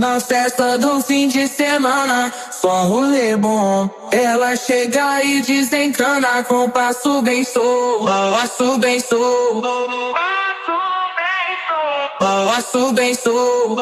Na festa do fim de semana, só rolê bom. Ela chega e desencana com passo bem sou, passo bem sou, passo bem sou.